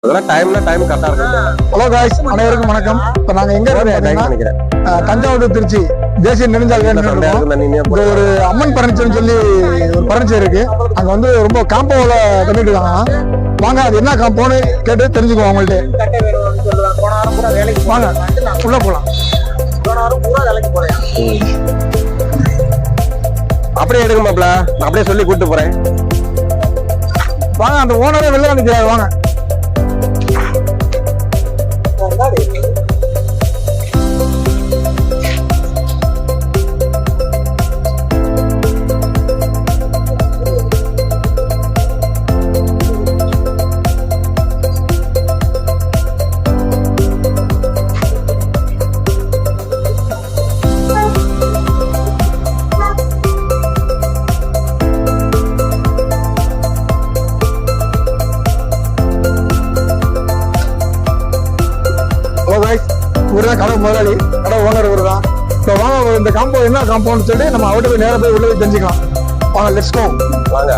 Time கரெக்டா இருக்கும். Hello guys, அனைவருக்கும் வணக்கம். இப்போ நாங்க எங்க இருக்கோம்? தஞ்சாவூர் திருச்சி தேசிய நெடுஞ்சாலை ஒரு அம்மன் பர்னிச்சர்னு சொல்லி ஒரு பர்னிச்சர் இருக்கு. அங்க வந்து ரொம்ப காம்போல பண்ணிட்டு இருக்காங்க. வாங்க, அது என்ன காம்போன்னு கேட்டு தெரிஞ்சுக்குவோம் அவங்கள்ட்ட. வாங்க உள்ள போலாம். அப்படியே எடுங்க மாப்ள, அப்படியே சொல்லி கூட்டு போறேன். வாங்க, அந்த ஓனரே வெளில வந்துக்கிறாரு. வாங்க. இவருதான் கடை முதலாளி, கடை ஓனர் இவருதான். இப்போ வாங்க, இந்த காம்போ என்ன காம்பவுண்ட் சொல்லி நம்ம அவர்கிட்ட போய் நேராக போய் உள்ள போய் தெரிஞ்சுக்கலாம். வாங்க, லெட்ஸ் கோ. வாங்க.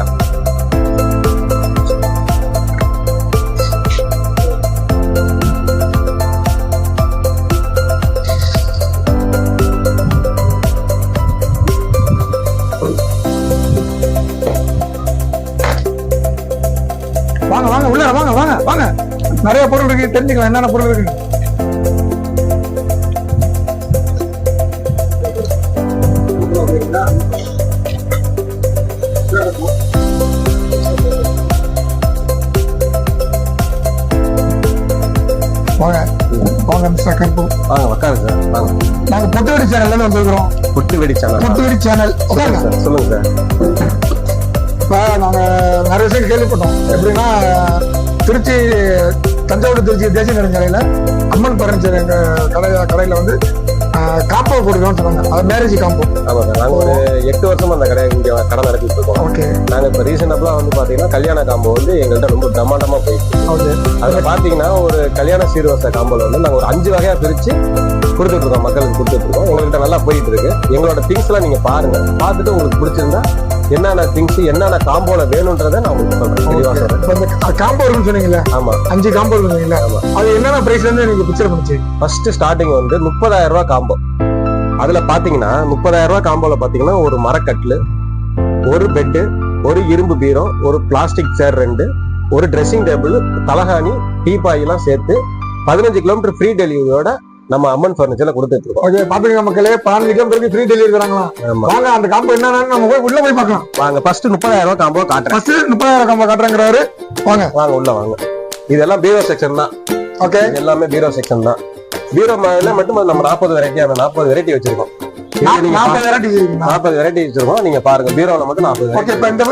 வாங்க வாங்க உள்ள வாங்க வாங்க வாங்க. நிறைய பொருள் இருக்கு, தெரிஞ்சுக்கலாம் என்னென்ன பொருள் இருக்கு. வாங்க வாங்க மிஸ்டர் கருப்பு, வாங்க உட்காருங்க. வாங்க, நாங்க பொட்டுவெடி சேனல்ல வந்துருக்கிறோம். பொட்டுவெடி சேனல். பொட்டுவெடி சேனல். உட்காருங்க சார், சொல்லுங்க சார். இப்போ நாங்க நிறைய விஷயம் கேள்விப்பட்டோம். எப்படின்னா, திருச்சி தஞ்சாவூர் திருச்சி தேசிய நெடுஞ்சாலையில அம்மன் பர்னிச்சர் எங்க கடையில வந்து காம்போ கொடுக்கணும்னு சொன்னாங்க. அது மேரேஜ் காம்போ. ஆமா சார், நாங்க ஒரு 8 வருஷமா அந்த இங்க கடை நடத்திட்டு இருக்கோம். ஓகே. நாங்க இப்ப ரீசனபிளா வந்து பாத்தீங்கன்னா கல்யாண காம்போ வந்து எங்கள்கிட்ட ரொம்ப பிரம்மாண்டமா போயிட்டு. ஓகே. அதுல பாத்தீங்கன்னா ஒரு கல்யாண சீர்வரிசை காம்போல வந்து நாங்க ஒரு 5 வகையா பிரிச்சு கொடுத்துட்டு இருக்கோம், மக்களுக்கு கொடுத்துட்டு இருக்கோம். எங்கள்கிட்ட நல்லா போயிட்டு இருக்கு. எங்களோட திங்ஸ் எல்லாம் நீங்க பாருங்க, பார்த்துட்டு உங்களுக்கு பிடிச்சிருந்தா என்னென்ன திங்ஸ் என்னென்ன காம்போல வேணும்ன்றதை நான் உங்களுக்கு சொல்றேன். தெளிவா சொல்றேன். காம்போ இருக்குன்னு சொன்னீங்களா? ஆமா, 5 காம்போ இருக்குங்களா? அது என்னென்ன பிரைஸ்ல இருந்து நீங்க பிக்சர் பண்ணுச்சு? ஃபர்ஸ்ட் ஸ்டார்டிங் வந்து 30,000 ரூபாய் காம்போ. அதுல பாத்தீங்கன்னா 30,000 ரூபாய் காம்போல பாத்தீங்கன்னா ஒரு மரக்கட்டில், ஒரு பெட்டு, ஒரு இரும்பு பீரோ, ஒரு பிளாஸ்டிக் சேர் 2, ஒரு ட்ரெஸ்ஸிங் டேபிள், தலகாணி, டீபாய் எல்லாம் சேர்த்து 15 கிலோமீட்டர் ஃப்ரீ டெலிவரியோட நம்ம அம்மன் பர்னிச்சர்ல கொடுத்துட்டு இருக்கோம். ஓகே, பாத்துங்க மக்களே, 15 கிலோமீட்டருக்கு ஃப்ரீ டெலிவரி தராங்களா? வாங்க, அந்த காம்போ என்னன்னு நம்ம போய் உள்ள போய் பார்க்கலாம். வாங்க, ஃபர்ஸ்ட் 30,000 ரூபாய் காம்போ காட்டுறேன். ஃபர்ஸ்ட் 30,000 காம்போ காட்டுறேங்கிறாரு. வாங்க வாங்க உள்ள வாங்க. இதெல்லாம் பீரோ செக்ஷன் தான். ஓகே, எல்லாமே பீரோ செக்ஷன் தான். பீரோ மட்டும் நம்ம 40 வெரைட்டி வச்சிருக்கோம். 40 வெரைட்டி வச்சிருக்கோம். நீங்க பாருங்க, பீரோல மட்டும் 40. ஓகே. இப்ப இந்த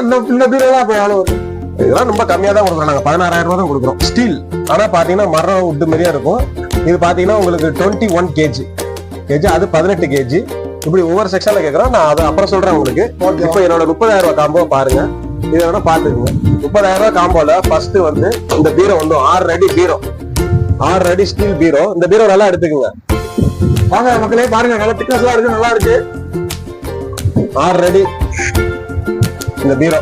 பீரோலாம் இப்ப எவ்வளவு வரும்? இதெல்லாம் ரொம்ப கம்மியா தான் கொடுக்குறோம். நாங்க 16,000 ரூபாய் தான் கொடுக்குறோம். ஸ்டீல், ஆனா பாத்தீங்கன்னா மரம் உட்டு மாதிரியா இருக்கும். இது பாத்தீங்கன்னா உங்களுக்கு 21 kg, அது 18 kg. இப்படி ஒவ்வொரு செக்ஷன்ல கேட்கறோம். நான் அதை அப்புறம் சொல்றேன் உங்களுக்கு. இப்போ என்னோட 30,000 ரூபாய் காம்போ பாருங்க. இதை வேணா பாத்துக்கோங்க. 30,000 ரூபாய் காம்போல ஃபர்ஸ்ட் வந்து இந்த பீரோ வந்து 6 அடி பீரோ, 6 அடி ஸ்டீல் பீரோ. இந்த பீரோ நல்லா எடுத்துக்குங்க. வாங்க மக்களே, பாருங்க, நல்ல திக்னஸா இருக்கு, நல்லா இருக்கு. 6 அடி இந்த பீரோ.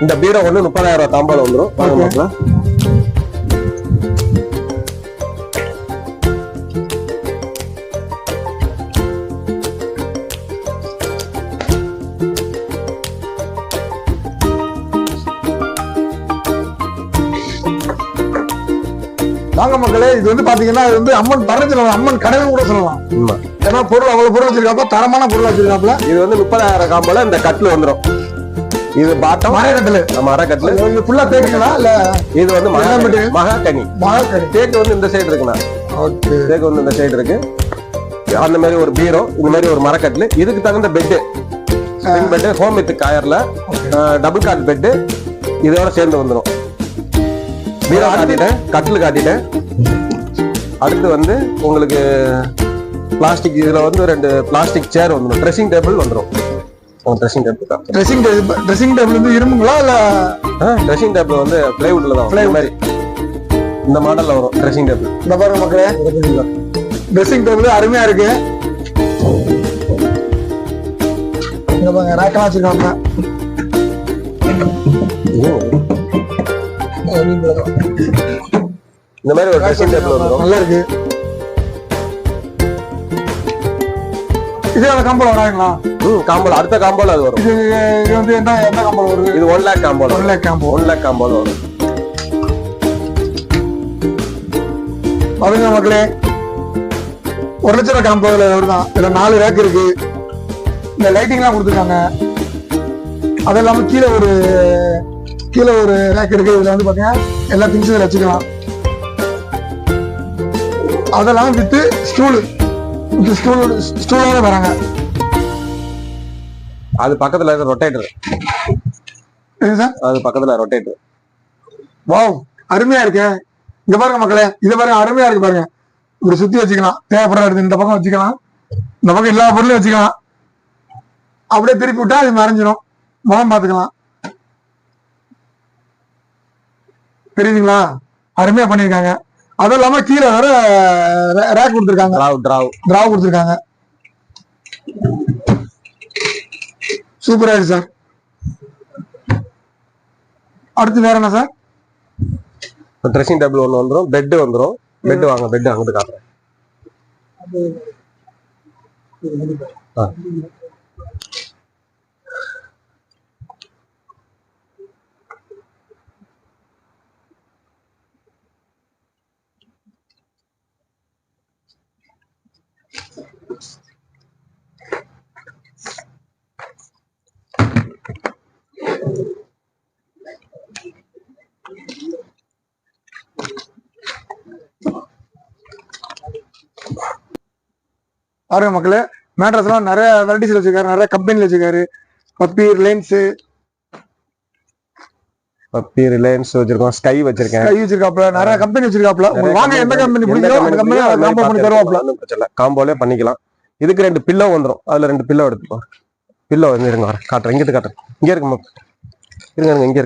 இந்த பீரோ ஒண்ணு 30,000 ரூபாய் காம்போல வந்துடும். வாங்க மக்களே, இது வந்து பாத்தீங்கன்னா இது வந்து அம்மன் பர்னிச்சர், அம்மன் கடைன்னு கூட சொல்லலாம். ஏன்னா பொருள் அவ்வளவு பொருள் வச்சிருக்காப்ப, தரமான பொருள் வச்சிருக்காப்ல. இது வந்து 30,000 காம்போல இந்த கட்டில் வந்துடும். இது பாட்டம் மரக்கட்டில். மரக்கட்டில் இது ஃபுல்லா தேக்குங்களா இல்ல? இது வந்து மகாகனி. தேக்கு வந்து இந்த சைடு இருக்குண்ணா. ஓகே, தேக்கு வந்து இந்த சைடு இருக்கு. அந்த மாதிரி ஒரு பீரோ, இந்த மாதிரி ஒரு மரக்கட்டில். இதுக்கு தகுந்த பெட்டு, பெட்டு ஹோம் வித் காயர்ல டபுள் காட் பெட்டு இதோட சேர்ந்து வந்துடும். பீரோ காட்டிட்டேன், கட்டில் காட்டிட்டேன். அடுத்து வந்து உங்களுக்கு பிளாஸ்டிக், இதுல வந்து 2 பிளாஸ்டிக் சேர் வந்துடும். ட்ரெஸ்ஸிங் டேபிள் வந்துடும். ட்ரெஸ்ஸிங் டேபிள் வந்து இரும்புங்களா இல்ல? ட்ரெஸ்ஸிங் டேபிள் வந்து பிளைவுட்ல தான், பிளை மாதிரி இந்த மாடல்ல வரும் ட்ரெஸ்ஸிங் டேபிள். இந்த பாருங்க மக்களே, ட்ரெஸ்ஸிங் டேபிள் அருமையா இருக்கு. இங்க பாருங்க, ரேக்கெல்லாம் வச்சிருக்காங்க. இந்த மாதிரி ஒரு ட்ரெஸ்ஸிங் டேபிள் வந்துடும். நல்லா இருக்கு. இதே காம்போல வராங்களா? காம்போல அடுத்த காம்போல அது வரும். இது வந்து என்ன காம்போல வருது? இது 1 lakh காம்போல. 1 lakh combo. 1 lakh காம்போல வரும். பாருங்க மக்களே, 1 லட்ச ரூபாய் காம்போல வருதான். இதுல 4 ரேக் இருக்கு. இந்த லைட்டிங் எல்லாம் கொடுத்துருக்காங்க. அது இல்லாம கீழே ஒரு ரேக் இருக்கு. இதுல வந்து பாத்தீங்கன்னா எல்லா திங்ஸும் வச்சுக்கலாம். அதெல்லாம் வித்து ஸ்டூலோட வராங்க. அது பக்கத்துல இருக்க ரொட்டேட்டர். அது பக்கத்துல ரொட்டேட்டர். வாவ், அருமையா இருக்கு. இங்க பாருங்க மக்களே, இத பாருங்க, அருமையா இருக்கு பாருங்க. இப்படி சுத்தி வச்சுக்கலாம். தேவைப்படுறது இந்த பக்கம் வச்சுக்கலாம், இந்த பக்கம் எல்லா பொருளையும் வச்சுக்கலாம். அப்படியே திருப்பி விட்டா அது மறைஞ்சிடும். முகம் பாத்துக்கலாம். தெரியுதுங்களா? அருமையா பண்ணிருக்காங்க. அதுவும் இல்லாம கீழே வேற ரேக் கொடுத்துருக்காங்க. டிராவ் கொடுத்துருக்காங்க. சூப்பரா இருக்கு சார். அடுத்து வேற என்ன சார்? ட்ரெஸ்ஸிங் டேபிள் ஒன்று வந்துடும். பெட் வந்துடும். பெட் வாங்க, பெட் அங்கிட்டு காட்டுறேன். பாருங்க மக்களே, மேட்ரஸ் எல்லாம் நிறைய வெரைட்டிஸ்ல வச்சிருக்காரு, நிறைய கம்பெனில வச்சிருக்காரு. பப்பி, ரிலையன்ஸ் வச்சிருக்கோம். ஸ்கை வச்சிருக்காப்ல. நிறைய கம்பெனி வச்சிருக்காப்ல. வாங்க, எந்த கம்பெனி பிடிக்குதோ அந்த கம்பெனி காம்போ பண்ணி தருவாப்ல. காம்போலே பண்ணிக்கலாம். இதுக்கு 2 பில்லோ வந்துடும். அதுல 2 பில்லோ எடுத்துப்போம். பில்லோ வந்து இருங்க, காட்டுறேன். இங்கிட்டு காட்டுறேன். இங்க இருக்கு, இங்க இருக்கு.